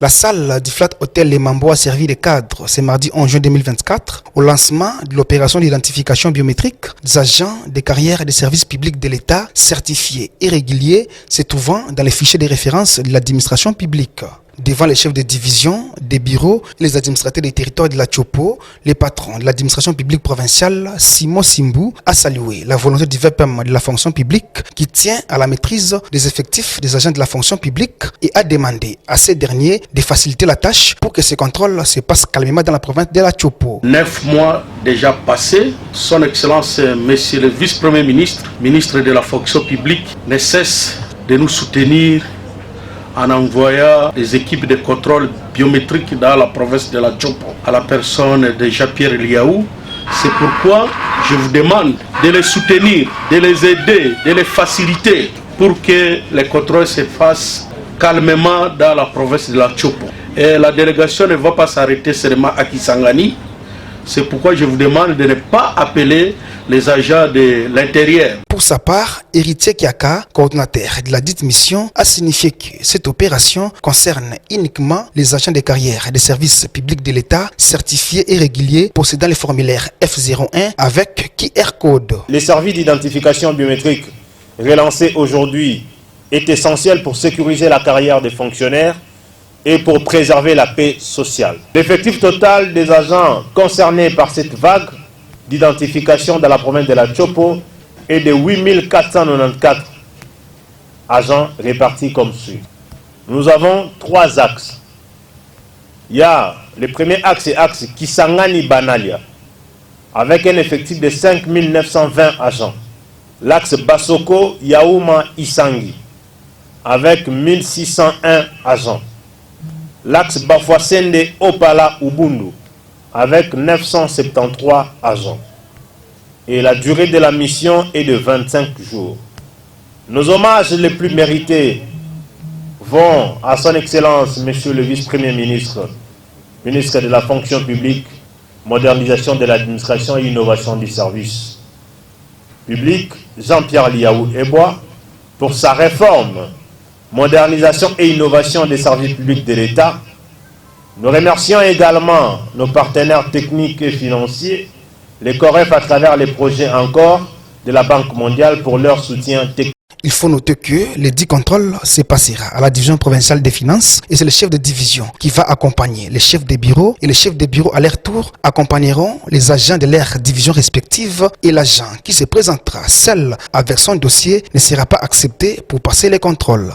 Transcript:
La salle du Flat Hotel Les Mambo a servi de cadre ce mardi 11 juin 2024 au lancement de l'opération d'identification biométrique des agents des carrières et des services publics de l'État certifiés et réguliers se trouvant dans les fichiers de référence de l'administration publique. Devant les chefs de division, des bureaux et les administrateurs des territoires de la Tchopo, le patron de l'administration publique provinciale, Simon Simbu, a salué la volonté du VPM de la fonction publique qui tient à la maîtrise des effectifs des agents de la fonction publique et a demandé à ces derniers de faciliter la tâche pour que ces contrôles se passent calmement dans la province de la Tchopo. 9 mois déjà passés, son Excellence Monsieur le Vice-Premier ministre, ministre de la fonction publique, ne cesse de nous soutenir en envoyant des équipes de contrôle biométrique dans la province de la Tchopo, à la personne de Jean-Pierre Liaou. C'est pourquoi je vous demande de les soutenir, de les aider, de les faciliter pour que les contrôles se fassent calmement dans la province de la Tchopo. Et la délégation ne va pas s'arrêter seulement à Kisangani. C'est pourquoi je vous demande de ne pas appeler les agents de l'intérieur. Pour sa part, Héritier Kiaka, coordinateur de la dite mission, a signifié que cette opération concerne uniquement les agents de carrière des services publics de l'État certifiés et réguliers possédant les formulaires F01 avec QR code. Les services d'identification biométrique relancés aujourd'hui est essentiel pour sécuriser la carrière des fonctionnaires et pour préserver la paix sociale. L'effectif total des agents concernés par cette vague d'identification dans la province de la Tchopo est de 8494 agents répartis comme suit. Nous avons 3 axes. Il y a le premier axe, c'est l'axe Kisangani-Banalia, avec un effectif de 5920 agents. L'axe Basoko-Yaouma-Isangi, avec 1601 agents. L'axe Bafouassende Opala Ubundu avec 973 agents. Et la durée de la mission est de 25 jours. Nos hommages les plus mérités vont à son Excellence, Monsieur le Vice-Premier ministre, ministre de la fonction publique, modernisation de l'administration et innovation du service public, Jean-Pierre Liaou Ebois, pour sa réforme modernisation et innovation des services publics de l'État. Nous remercions également nos partenaires techniques et financiers, les COREF à travers les projets encore de la Banque mondiale pour leur soutien technique. Il faut noter que les 10 contrôles se passera à la division provinciale des finances et c'est le chef de division qui va accompagner les chefs des bureaux et les chefs des bureaux à leur tour accompagneront les agents de leurs divisions respectives et l'agent qui se présentera seul avec son dossier ne sera pas accepté pour passer les contrôles.